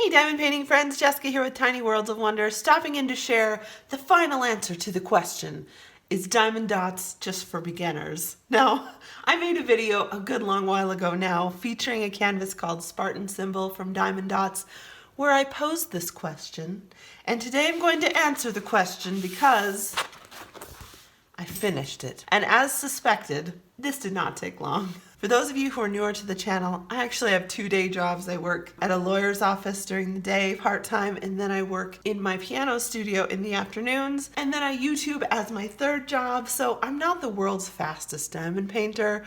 Hey diamond painting friends, Jessica here with Tiny Worlds of Wonder, stopping in to share the final answer to the question, is Diamond Dotz just for beginners? Now, I made a video a good long while ago now featuring a canvas called Spartan Symbol from Diamond Dotz where I posed this question, and today I'm going to answer the question because I finished it. And as suspected, this did not take long. For those of you who are newer to the channel, I actually have 2 day jobs. I work at a lawyer's office during the day, part-time, and then I work in my piano studio in the afternoons, and then I YouTube as my 3rd job, so I'm not the world's fastest diamond painter,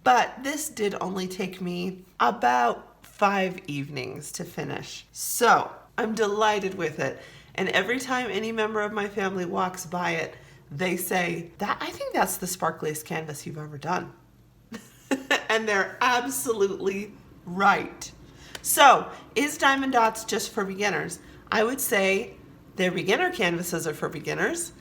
but this did only take me about 5 evenings to finish. So I'm delighted with it, and every time any member of my family walks by it, they say, I think that's the sparkliest canvas you've ever done. And they're absolutely right. So, is Diamond Dotz just for beginners? I would say their beginner canvases are for beginners.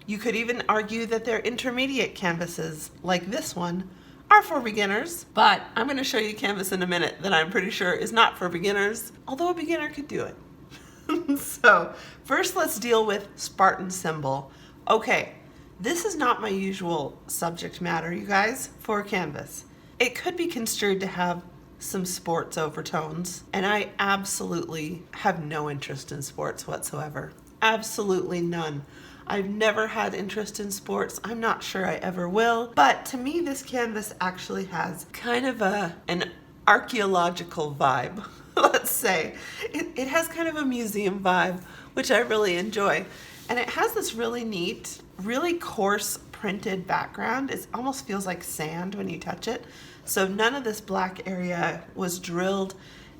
You could even argue that their intermediate canvases, like this one, are for beginners. But I'm going to show you a canvas in a minute that I'm pretty sure is not for beginners, although a beginner could do it. So, first let's deal with Spartan Symbol. Okay, this is not my usual subject matter, you guys, for a canvas. It could be construed to have some sports overtones, and I absolutely have no interest in sports whatsoever. Absolutely none. I've never had interest in sports. I'm not sure I ever will, but to me this canvas actually has kind of an archaeological vibe, let's say. It has kind of a museum vibe, which I really enjoy. And it has this really neat, really coarse printed background. It almost feels like sand when you touch it. So none of this black area was drilled.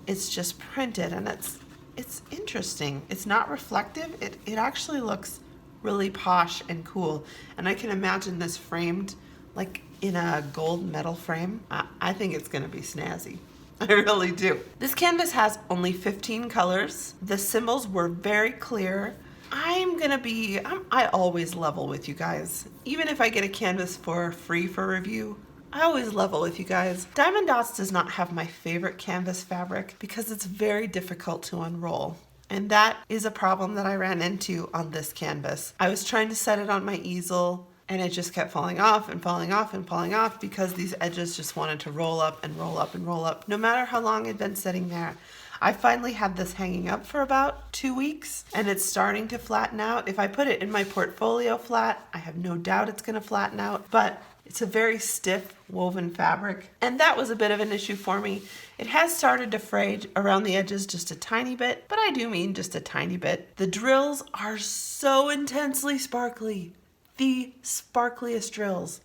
It's just printed, and it's interesting. It's not reflective. It actually looks really posh and cool. And I can imagine this framed like in a gold metal frame. I think it's gonna be snazzy. I really do. This canvas has only 15 colors. The symbols were very clear. I always level with you guys. Even if I get a canvas for free for review, I always level with you guys. Diamond Dotz does not have my favorite canvas fabric because it's very difficult to unroll. And that is a problem that I ran into on this canvas. I was trying to set it on my easel and it just kept falling off and falling off and falling off because these edges just wanted to roll up and roll up and roll up, no matter how long it'd been sitting there. I finally had this hanging up for about 2 weeks and it's starting to flatten out. If I put it in my portfolio flat, I have no doubt it's gonna flatten out, but it's a very stiff woven fabric, and that was a bit of an issue for me. It has started to fray around the edges just a tiny bit, but I do mean just a tiny bit. The drills are so intensely sparkly. The sparkliest drills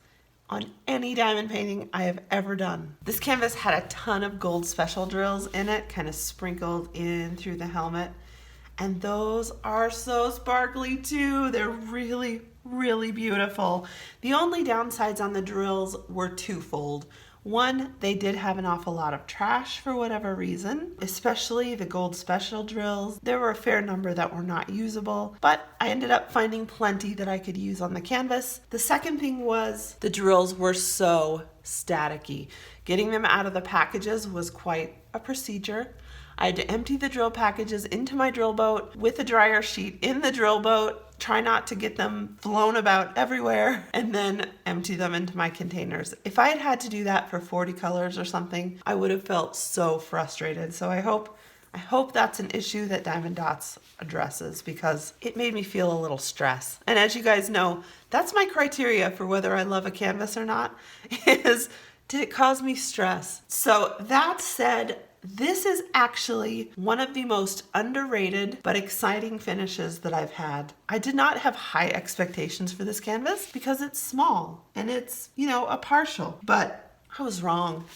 on any diamond painting I have ever done. This canvas had a ton of gold special drills in it, kind of sprinkled in through the helmet. And those are so sparkly too. They're really, really beautiful. The only downsides on the drills were twofold. One, they did have an awful lot of trash for whatever reason, especially the gold special drills. There were a fair number that were not usable, but I ended up finding plenty that I could use on the canvas. The second thing was the drills were so staticky. Getting them out of the packages was quite a procedure. I had to empty the drill packages into my drill boat with a dryer sheet in the drill boat, try not to get them flown about everywhere, and then empty them into my containers. If I had had to do that for 40 colors or something, I would have felt so frustrated. So I hope that's an issue that Diamond Dotz addresses because it made me feel a little stress. And as you guys know, that's my criteria for whether I love a canvas or not, is did it cause me stress? So that said, this is actually one of the most underrated but exciting finishes that I've had. I did not have high expectations for this canvas because it's small and it's, a partial, but I was wrong.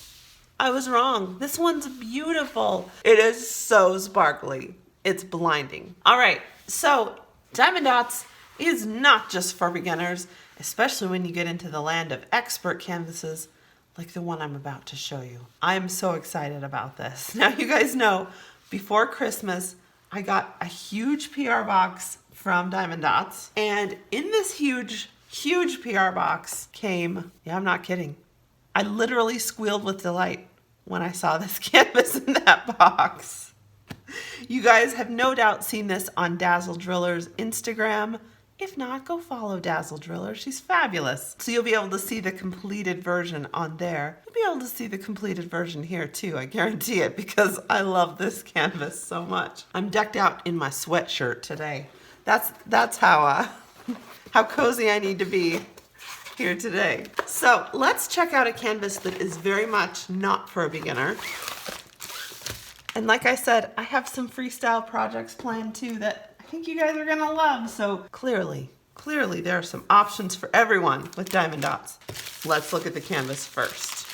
I was wrong. This one's beautiful. It is so sparkly. It's blinding. All right, so Diamond Dotz is not just for beginners, especially when you get into the land of expert canvases like the one I'm about to show you. I'm so excited about this. Now you guys know, before Christmas, I got a huge PR box from Diamond Dotz, and in this huge PR box came, I'm not kidding, I literally squealed with delight when I saw this canvas in that box. You guys have no doubt seen this on Dazzle Driller's Instagram. If not, go follow Dazzle Driller. She's fabulous. So you'll be able to see the completed version on there. You'll be able to see the completed version here too, I guarantee it, because I love this canvas so much. I'm decked out in my sweatshirt today. That's how cozy I need to be here today. So let's check out a canvas that is very much not for a beginner. And like I said, I have some freestyle projects planned too that I think you guys are gonna love. So clearly there are some options for everyone with Diamond Dotz. Let's look at the canvas first.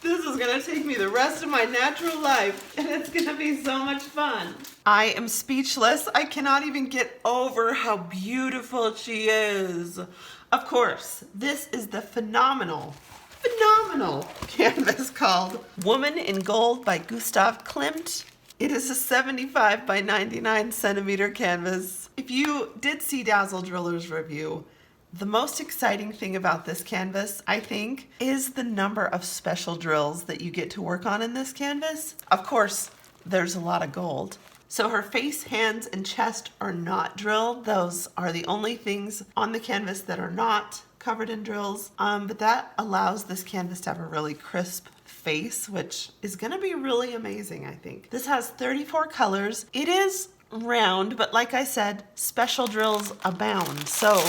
This is gonna take me the rest of my natural life, and it's gonna be so much fun. I am speechless. I cannot even get over how beautiful she is. Of course, this is the phenomenal canvas called Woman in Gold by Gustav Klimt. It is a 75 by 99 centimeter canvas. If you did see Dazzle Driller's review, the most exciting thing about this canvas, I think, is the number of special drills that you get to work on in this canvas. Of course, there's a lot of gold. So her face, hands, and chest are not drilled. Those are the only things on the canvas that are not covered in drills. But that allows this canvas to have a really crisp face, which is gonna be really amazing, I think. This has 34 colors. It is round, but like I said, special drills abound. So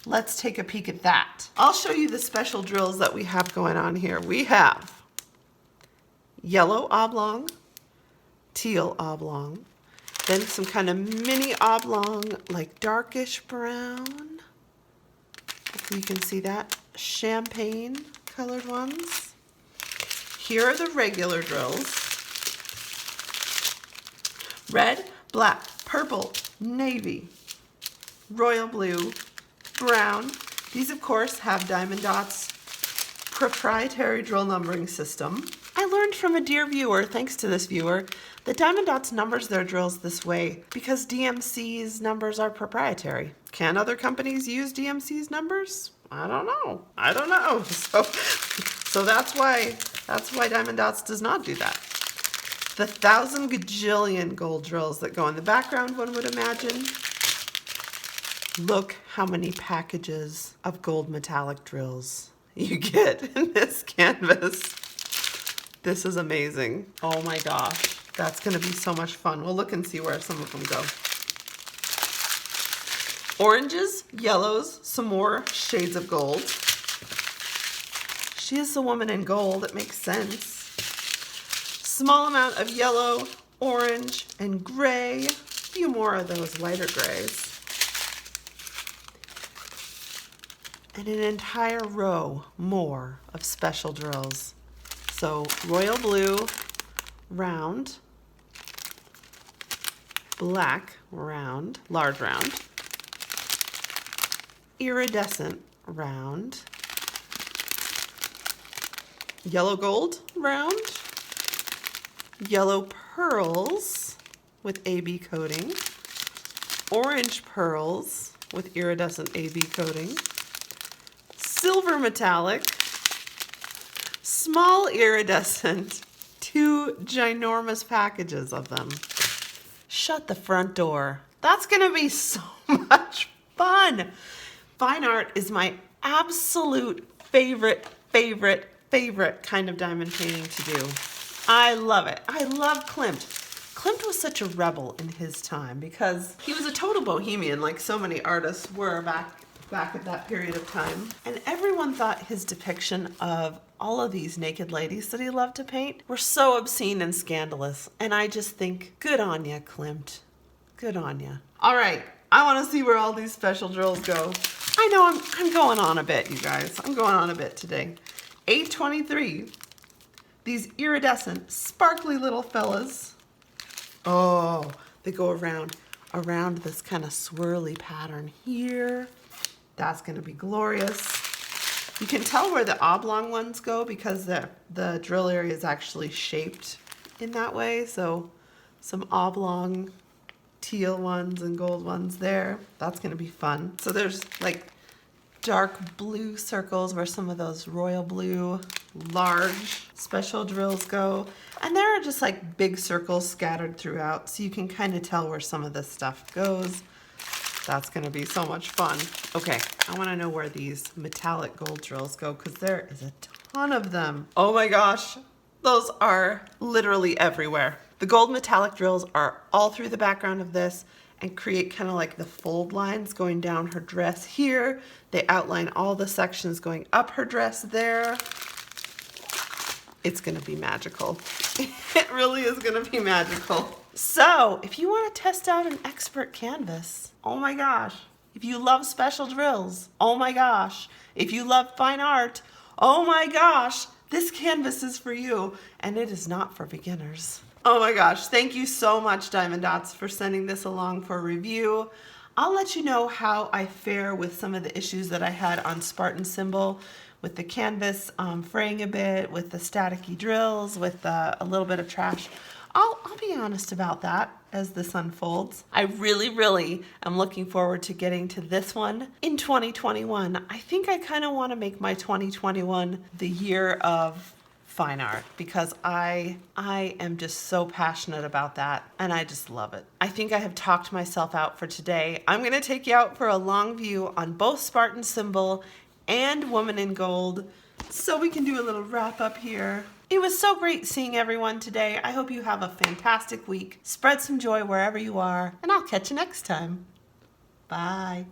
let's take a peek at that. I'll show you the special drills that we have going on here. We have yellow oblong, teal oblong, then some kind of mini oblong, like darkish brown. If you can see that, champagne colored ones. Here are the regular drills. Red, black, purple, navy, royal blue, brown. These of course have Diamond Dotz proprietary drill numbering system. I learned from a dear viewer, thanks to this viewer, that Diamond Dotz numbers their drills this way because DMC's numbers are proprietary. Can other companies use DMC's numbers? I don't know. So that's why Diamond Dotz does not do that. The 1,000 gajillion gold drills that go in the background, one would imagine. Look how many packages of gold metallic drills you get in this canvas. This is amazing. Oh my gosh, that's gonna be so much fun. We'll look and see where some of them go. Oranges, yellows, some more shades of gold. She is the woman in gold, it makes sense. Small amount of yellow, orange, and gray. A few more of those lighter grays. And an entire row more of special drills. So royal blue, round, black, round, large round, iridescent, round, yellow gold, round, yellow pearls with AB coating, orange pearls with iridescent AB coating, silver metallic, small iridescent, 2 ginormous packages of them. Shut the front door. That's gonna be so much fun. Fine art is my absolute favorite kind of diamond painting to do. I love it. I love Klimt. Klimt was such a rebel in his time because he was a total bohemian like so many artists were back at that period of time. And everyone thought his depiction of all of these naked ladies that he loved to paint were so obscene and scandalous. And I just think, good on ya, Klimt. Good on ya. All right, I want to see where all these special drills go. I know I'm going on a bit, you guys. I'm going on a bit today. 823. These iridescent, sparkly little fellas. Oh, they go around this kind of swirly pattern here. That's gonna be glorious. You can tell where the oblong ones go because the drill area is actually shaped in that way. So some oblong teal ones and gold ones there. That's gonna be fun. So there's like dark blue circles where some of those royal blue large special drills go. And there are just like big circles scattered throughout, so you can kind of tell where some of this stuff goes. That's gonna be so much fun. Okay, I wanna know where these metallic gold drills go because there is a ton of them. Oh my gosh, those are literally everywhere. The gold metallic drills are all through the background of this and create kind of like the fold lines going down her dress here. They outline all the sections going up her dress there. It's gonna be magical. It really is gonna be magical. So if you wanna test out an expert canvas, oh my gosh. If you love special drills, oh my gosh. If you love fine art, oh my gosh. This canvas is for you, and it is not for beginners. Oh my gosh, thank you so much, Diamond Dotz, for sending this along for review. I'll let you know how I fare with some of the issues that I had on Spartan Symbol, with the canvas fraying a bit, with the staticky drills, with a little bit of trash. I'll be honest about that as this unfolds. I really am looking forward to getting to this one in 2021. I think I kind of want to make my 2021 the year of fine art because I am just so passionate about that and I just love it. I think I have talked myself out for today. I'm going to take you out for a long view on both Spartan Symbol and Woman in Gold so we can do a little wrap up here. It was so great seeing everyone today. I hope you have a fantastic week. Spread some joy wherever you are, and I'll catch you next time. Bye.